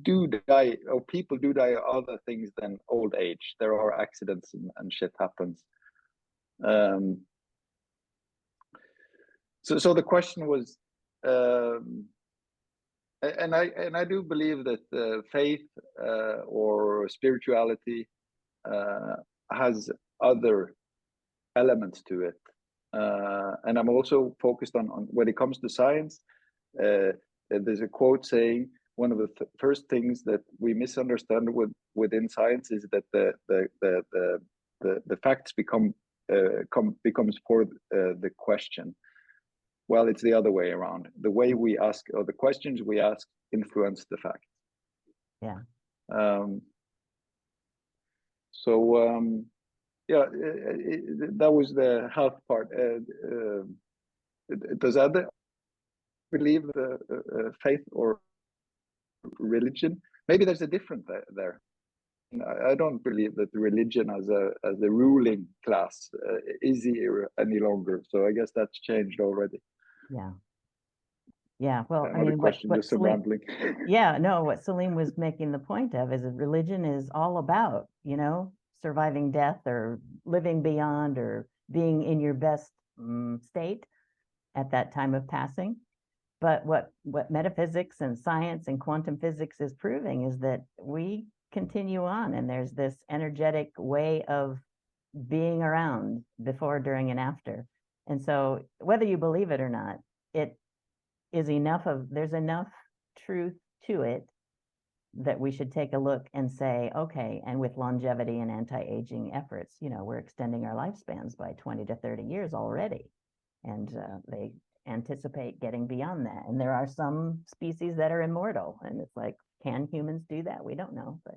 do die, or people do die of other things than old age. There are accidents and shit happens. So the question was, and I do believe that faith or spirituality has other elements to it, and I'm also focused on when it comes to science. There's a quote saying one of the first things that we misunderstand within science is that the facts becomes for the question. Well, it's the other way around. The way we ask, or the questions we ask, influence the facts. Yeah. Yeah, that was the health part. Does other believe the faith or religion? Maybe there's a difference there. I don't believe that religion as a ruling class is here any longer. So I guess that's changed already. Yeah. Yeah. Well, Another I mean, question, what just some Salim, rambling. yeah, no, what Salim was making the point of is that religion is all about, surviving death or living beyond or being in your best state at that time of passing. But what metaphysics and science and quantum physics is proving is that we continue on, and there's this energetic way of being around before, during, and after. And so whether you believe it or not, it is there's enough truth to it that we should take a look and say, okay, and with longevity and anti-aging efforts, we're extending our lifespans by 20 to 30 years already. And they anticipate getting beyond that. And there are some species that are immortal. And it's like, can humans do that? We don't know, but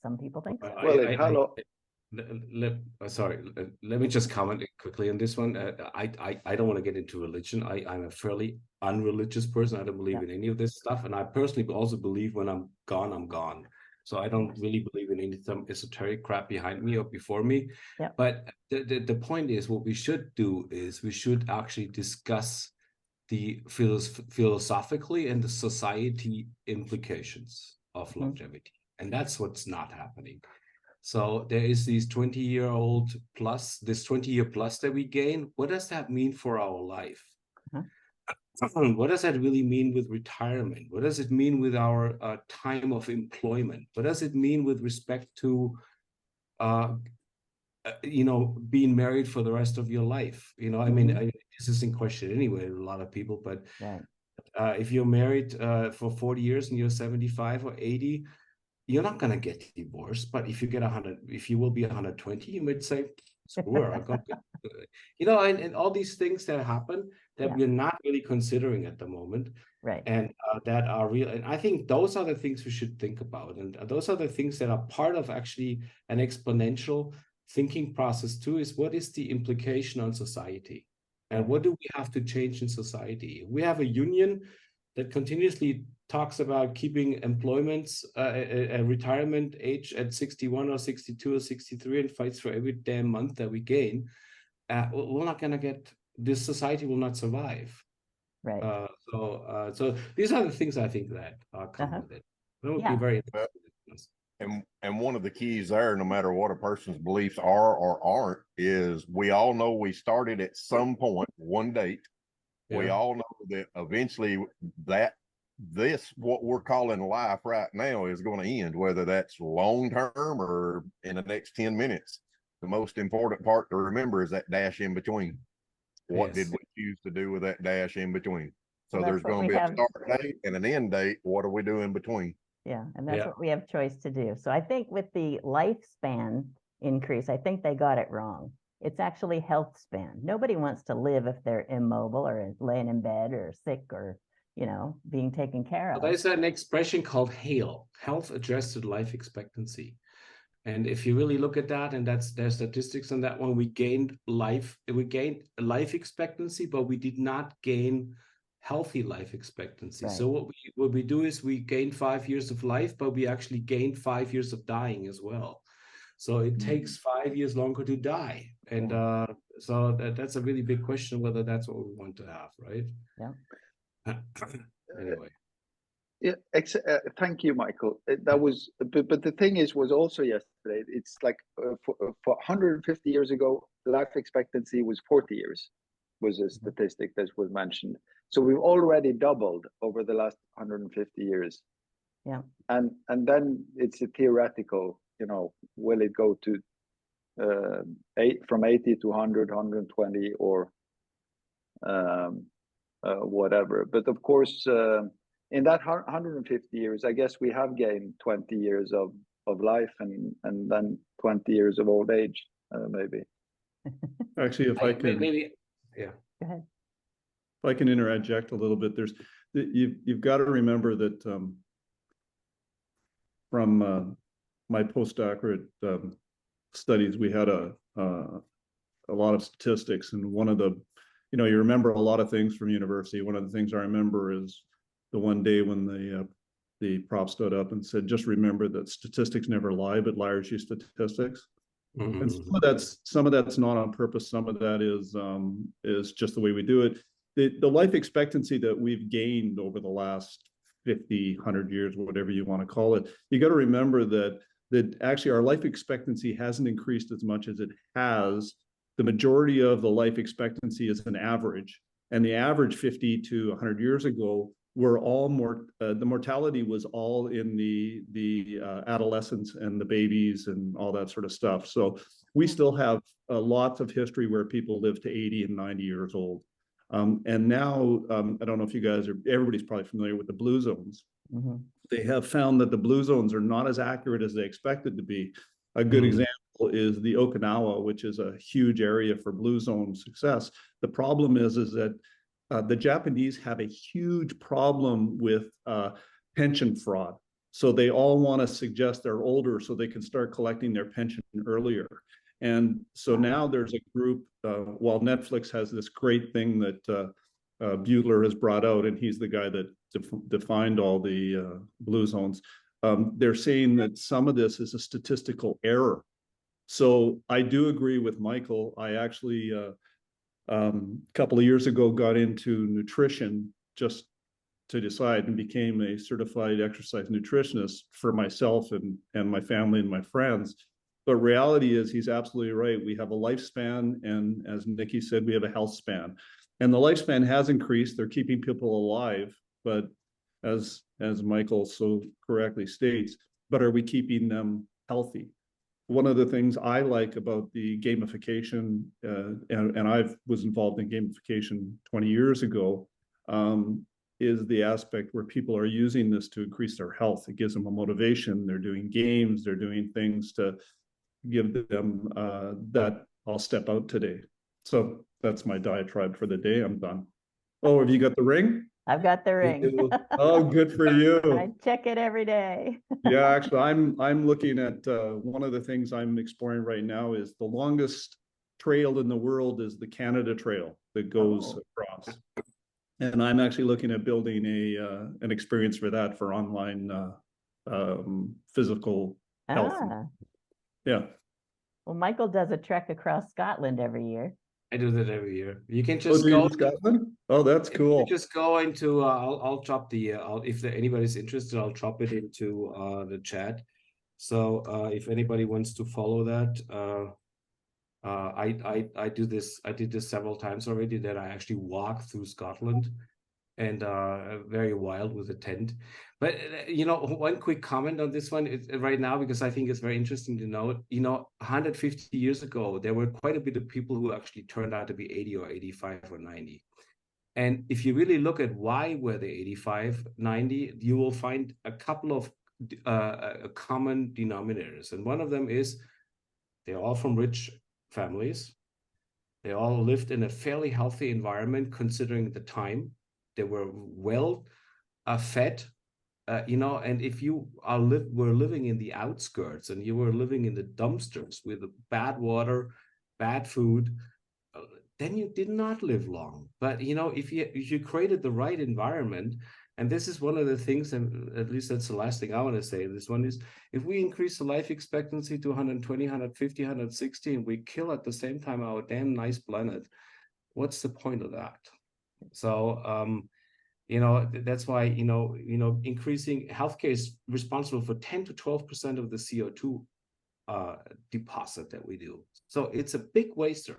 some people think so. Well, let me just comment quickly on this one. I don't want to get into religion. I'm a fairly unreligious person. I don't believe in any of this stuff. And I personally also believe when I'm gone, I'm gone. So I don't really believe in any some esoteric crap behind me or before me. Yeah. But the point is, what we should do is we should actually discuss the philosophically and the society implications of longevity. And that's what's not happening. So there is this 20-year plus that we gain. What does that mean for our life? What does that really mean with retirement? What does it mean with our time of employment? What does it mean with respect to, being married for the rest of your life? I mean, this is in question anyway, a lot of people, but if you're married for 40 years and you're 75 or 80, you're not going to get divorced. But if you get 100, if you will be 120, you might say, screw her, I'm going to, and all these things that happen that we're not really considering at the moment. Right. And that are real. And I think those are the things we should think about. And those are the things that are part of actually an exponential thinking process too, is what is the implication on society? And what do we have to change in society? We have a union that continuously talks about keeping employments, a retirement age at 61 or 62 or 63 and fights for every damn month that we gain. We're not going to get, this society will not survive. Right. So these are the things I think that come with it. That would be very interesting. And one of the keys there, no matter what a person's beliefs are or aren't, is we all know we started at some point, one date. We all know that eventually what we're calling life right now is going to end, whether that's long term or in the next 10 minutes. The most important part to remember is that dash in between. What did we choose to do with that dash in between? So there's going to be a start date and an end date. What are we doing in between? Yeah, and that's what we have choice to do. So I think with the lifespan increase, I think they got it wrong. It's actually health span. Nobody wants to live if they're immobile or laying in bed or sick or, being taken care of. There's an expression called HALE, health adjusted life expectancy. And if you really look at that, and there's statistics on that one, we gained life expectancy, but we did not gain healthy life expectancy. Right. So what we do is we gain 5 years of life, but we actually gained 5 years of dying as well. So it takes 5 years longer to die. And so that's a really big question, whether that's what we want to have, right? Yeah. Anyway. Yeah, thank you, Michael. That was, but the thing was also yesterday, it's like for 150 years ago, life expectancy was 40 years, was a statistic that was mentioned. So we've already doubled over the last 150 years. Yeah. And then it's a theoretical, will it go to from 80 to 100, 120 or whatever. But of course, in that 150 years, I guess we have gained 20 years of life and then 20 years of old age, maybe. Actually, if I can, maybe, Go ahead. If I can interject a little bit, you've got to remember that from my postdoctorate studies, we had a lot of statistics, and one of the, you remember a lot of things from university. One of the things I remember is the one day when the prof stood up and said, just remember that statistics never lie, but liars use statistics. Mm-hmm. And some of that's not on purpose. Some of that is just the way we do it. The life expectancy that we've gained over the last 50, 100 years, whatever you want to call it, you got to remember that actually our life expectancy hasn't increased as much as it has. The majority of the life expectancy is an average. And the average 50 to 100 years ago were all more, the mortality was all in the adolescents and the babies and all that sort of stuff. So we still have lots of history where people live to 80 and 90 years old. And now, I don't know if you guys are, everybody's probably familiar with the blue zones. They have found that the blue zones are not as accurate as they expected to be. A good example is the Okinawa, which is a huge area for blue zone success. The problem is that the Japanese have a huge problem with pension fraud. So they all want to suggest they're older so they can start collecting their pension earlier. And so now there's a group, while Netflix has this great thing that Buettler has brought out, and he's the guy that defined all the blue zones. They're saying that some of this is a statistical error. So I do agree with Michael. I actually, a couple of years ago, got into nutrition just to decide and became a certified exercise nutritionist for myself and my family and my friends. But reality is he's absolutely right. We have a lifespan, and as Nikki said, we have a health span. And the lifespan has increased. They're keeping people alive, but as Michael so correctly states, but are we keeping them healthy? One of the things I like about the gamification, and I was involved in gamification 20 years ago, is the aspect where people are using this to increase their health. It gives them a motivation. They're doing games. They're doing things to give them that I'll step out today. So that's my diatribe for the day. I'm done. Oh, have you got the ring? I've got the ring. Oh, good for you. I check it every day. Yeah, actually, I'm looking at one of the things I'm exploring right now is the longest trail in the world is the Canada Trail that goes across. And I'm actually looking at building an experience for that for online physical health. Yeah. Well, Michael does a trek across Scotland every year. I do that every year. You can just go go to Scotland. Oh, that's cool. Just go into. I'll drop the. If anybody's interested, I'll drop it into the chat. So if anybody wants to follow that, I do this. I did this several times already. That I actually walk through Scotland, and very wild with a tent. But one quick comment on this one right now, because I think it's very interesting to note. 150 years ago, there were quite a bit of people who actually turned out to be 80 or 85 or 90. And if you really look at why were they 85, 90, you will find a couple of common denominators. And one of them is they're all from rich families. They all lived in a fairly healthy environment considering the time. They were well fed, and if you were living in the outskirts and you were living in the dumpsters with bad water, bad food, then you did not live long. But if you created the right environment, and this is one of the things, and at least that's the last thing I want to say. This one is, if we increase the life expectancy to 120, 150, 160, and we kill at the same time our damn nice planet, what's the point of that? So, that's why, increasing healthcare is responsible for 10 to 12% of the CO2 deposit that we do. So it's a big waster.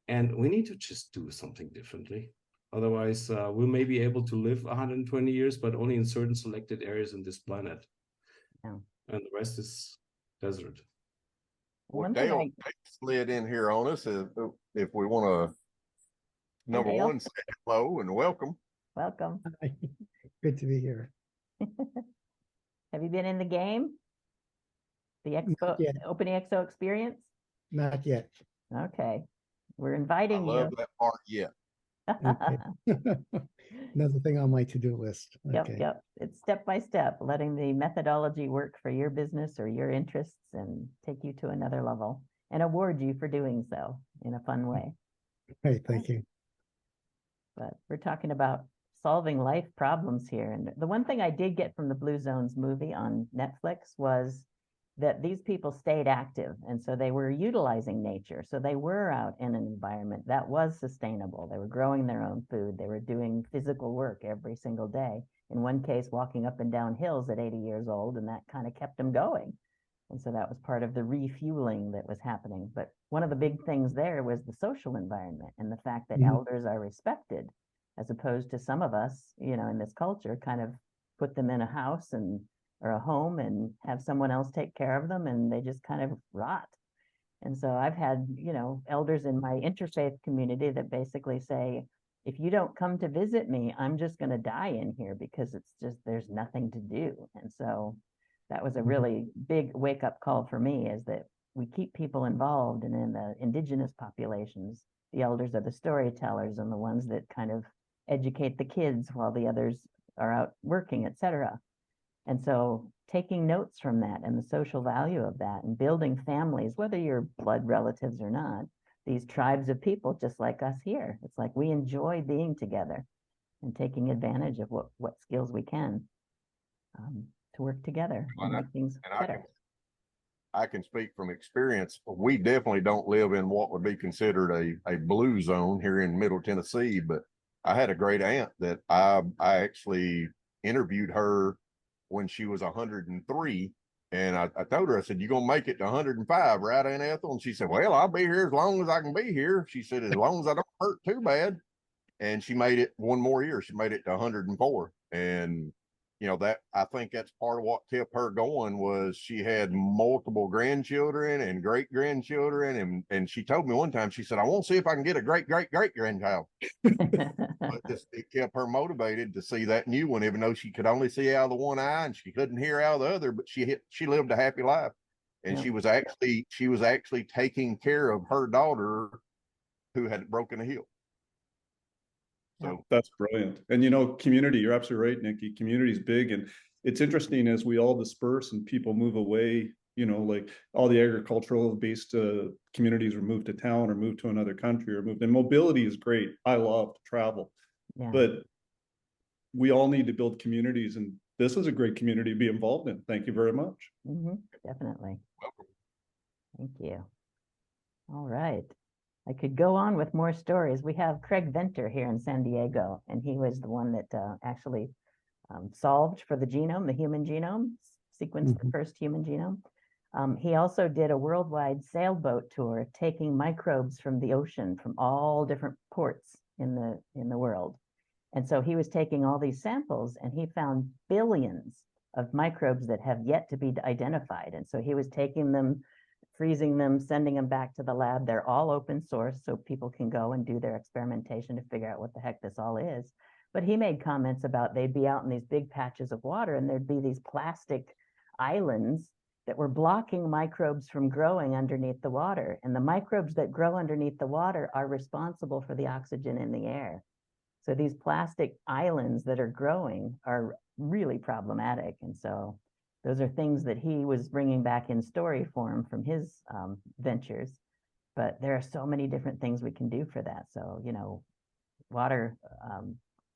And we need to just do something differently. Otherwise, we may be able to live 120 years, but only in certain selected areas on this planet. Yeah. And the rest is desert. Well, Dale slid in here on us if we want to, number one, say hello and welcome. Welcome. Hi. Good to be here. Have you been in the game? The OpenExO experience? Not yet. Okay. We're inviting you. I love that part yet. Okay. Another thing on my to-do list. Okay. Yep. It's step by step, letting the methodology work for your business or your interests and take you to another level and award you for doing so in a fun way. Hey, thank you. But we're talking about solving life problems here. And the one thing I did get from the Blue Zones movie on Netflix was that these people stayed active. And so they were utilizing nature. So they were out in an environment that was sustainable. They were growing their own food. They were doing physical work every single day. In one case, walking up and down hills at 80 years old, and that kind of kept them going. And so that was part of the refueling that was happening. But one of the big things there was the social environment and the fact that elders are respected, as opposed to some of us, you know, in this culture, kind of put them in a house and or a home and have someone else take care of them, and they just kind of rot. And so I've had, you know, elders in my interfaith community that basically say, if you don't come to visit me, I'm just going to die in here because it's just, there's nothing to do. And so that was a really big wake up call for me, is that we keep people involved. And in the indigenous populations, the elders are the storytellers and the ones that kind of educate the kids while the others are out working, etc. And so taking notes from that and the social value of that and building families, whether you're blood relatives or not, these tribes of people just like us here. It's like we enjoy being together and taking advantage of what skills we can to work together and make things better. I can speak from experience. We definitely don't live in what would be considered a blue zone here in Middle Tennessee, but I had a great aunt that I actually interviewed her when she was 103. And I told her, I said, "You gonna make it to 105, right, Aunt Ethel?" And she said, "Well, I'll be here as long as I can be here." She said, "As long as I don't hurt too bad." And she made it one more year. She made it to 104. And you know, that I think that's part of what kept her going, was she had multiple grandchildren and great grandchildren. And she told me one time, she said, "I want to see if I can get a great grandchild." But it kept her motivated to see that new one, even though she could only see out of the one eye and she couldn't hear out of the other. But she lived a happy life, and she was actually taking care of her daughter who had broken a heel. So that's brilliant. And you know, community, you're absolutely right, Nikki. Community is big, and it's interesting as we all disperse and people move away. You know, like all the agricultural based communities are moved to town or moved to another country or moved. And mobility is great. I love to travel, but we all need to build communities, and this is a great community to be involved in. Thank you very much. Definitely. welcome. Thank you. All right. I could go on with more stories. We have Craig Venter here in San Diego, and he was the one that actually solved for the genome, the human genome, sequenced the first human genome. He also did a worldwide sailboat tour, taking microbes from the ocean, from all different ports in the world. And so he was taking all these samples, and he found billions of microbes that have yet to be identified. And so he was taking them, freezing them, sending them back to the lab. They're all open source, so people can go and do their experimentation to figure out what the heck this all is. But he made comments about they'd be out in these big patches of water, and there'd be these plastic islands that were blocking microbes from growing underneath the water. And the microbes that grow underneath the water are responsible for the oxygen in the air. So these plastic islands that are growing are really problematic. And so those are things that he was bringing back in story form from his ventures. But there are so many different things we can do for that. So, you know, water,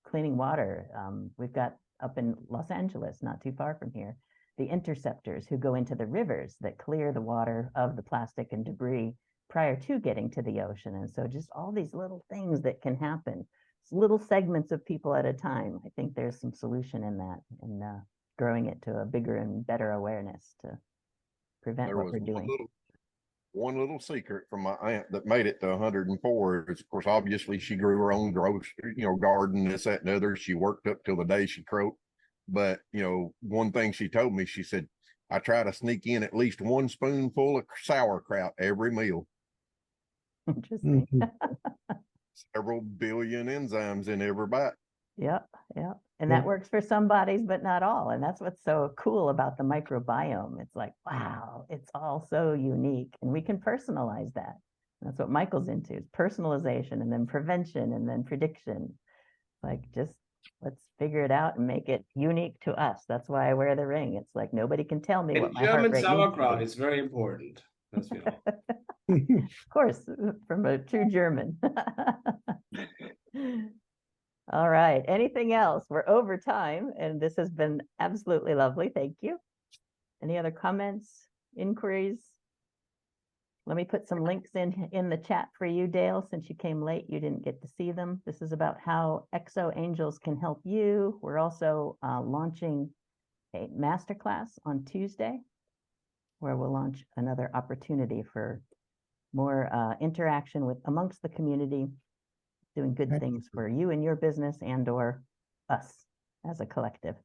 cleaning water. We've got up in Los Angeles, not too far from here, the interceptors who go into the rivers that clear the water of the plastic and debris prior to getting to the ocean. And so just all these little things that can happen, little segments of people at a time. I think there's some solution in that, and growing it to a bigger and better awareness to prevent what we're doing. One little secret from my aunt that made it to 104 is, of course, obviously she grew her own grocery, you know, garden, this, that, and other. She worked up till the day she croaked. But, you know, one thing she told me, she said, "I try to sneak in at least one spoonful of sauerkraut every meal." Interesting. Several billion enzymes in every bite. Yep. And that works for some bodies, but not all. And that's what's so cool about the microbiome. It's like, wow, it's all so unique, and we can personalize that. That's what Michael's into, is personalization, and then prevention, and then prediction. Like, just let's figure it out and make it unique to us. That's why I wear the ring. It's like nobody can tell me what my heart German rate sauerkraut needs is very important. That's you know. Of course, from a true German. All right. Anything else? We're over time, and this has been absolutely lovely. Thank you. Any other comments, inquiries? Let me put some links in the chat for you, Dale, since you came late, you didn't get to see them. This is about how Exo Angels can help you. We're also launching a masterclass on Tuesday. where we'll launch another opportunity for more interaction with amongst the community, doing good things for you and your business and or us as a collective.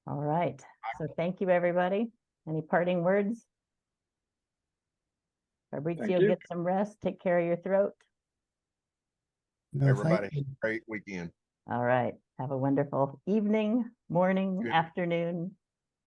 All right. So thank you, everybody. Any parting words? Fabrizio, you. get some rest. Take care of your throat. No, thank Everybody have you. a great weekend. All right. Have a wonderful evening, morning, Good. afternoon,